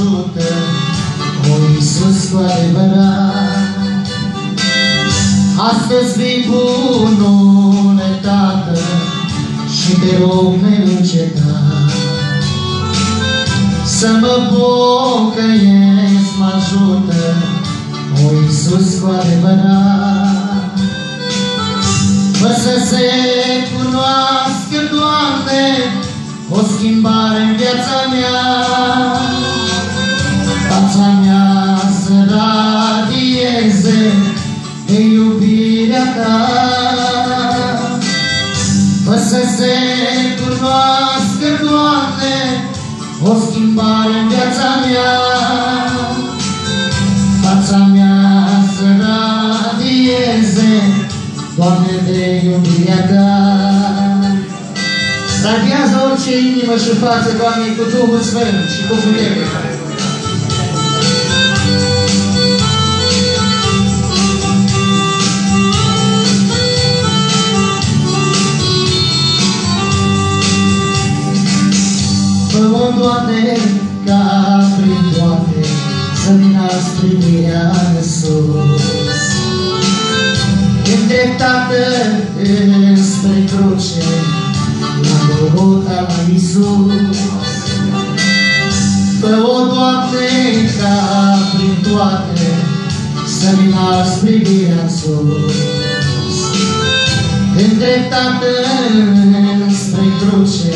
ajută, o Iisus cu adevărat. Astăzi vii, bunule Tată, și te rog neîncetat să mă pocăiesc, mă ajută, o Iisus cu adevărat. Fă să se cunoască, Doamne, o schimbare în viața mea, fața mea să radieze de iubirea Ta. Fă să se cunoască, Doamne, o schimbare în viața mea, fața mea să radieze, Doamne, de iubirea Ta. Radiază orice inimă și față, Doamne, cu Duhul Sfânt și cu putere. Fă-o, Doamne, ca prin toate să vină privirea în sus, îndreptată înspre cruce, la Golgota, la Iisus. Fă-o, Doamne, ca prin toate să vină privirea în sus, îndreptată înspre cruce,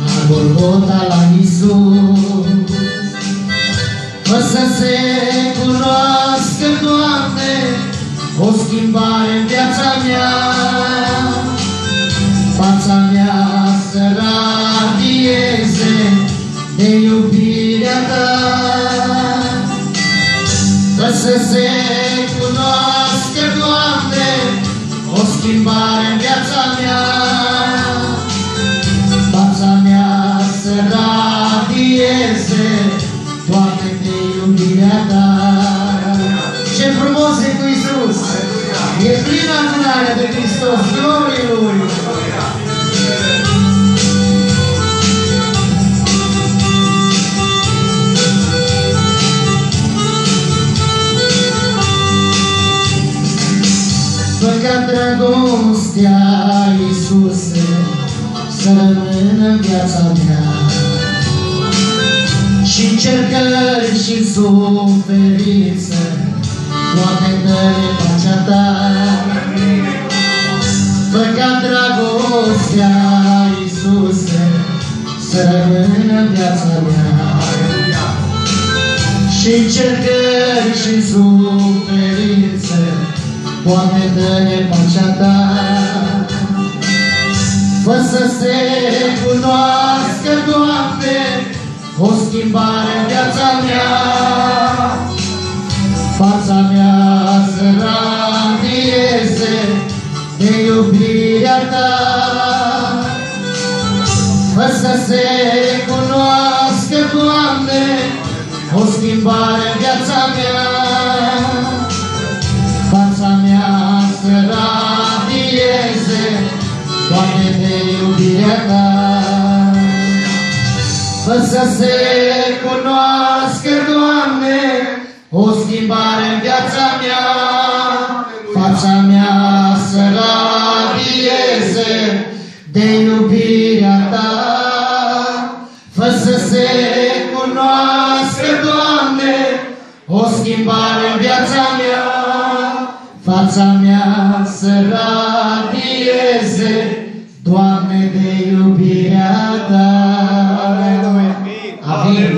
la Golgota, la Iisus. Fă să se cunoască, Doamne, o schimbare în viața mea, fața mea să radieze de iubirea Ta. Fă să se cunoască, Doamne, o schimbare în viața mea, fața mea să radieze, Doamne, de iubirea Ta. Ce frumos e cu Iisus! E plină adunarea de Hristos, glorie Lui! Fă ca dragostea, Iisuse, să rămână în viața mea, și încercări și suferință, toate dă-le pacea Ta. Fă ca dragostea, Iisuse, să rămână în viața mea, și încercări și suferință, toate dă-le pacea Ta. Fă să se cunoască, Doamne, o schimbare în viața mea, fața mea să radieze de iubirea Ta. Fă să se cunoască, Doamne, o schimbare în viața mea, fața mea să radieze, Doamne, de iubirea Ta. Fă să se cunoască, Doamne, o schimbare în viața mea, fața mea să radieze de iubirea Ta. Fă să se cunoască, Doamne, o schimbare în viața mea, fața mea să radieze, Doamne, de iubirea Ta. Amin.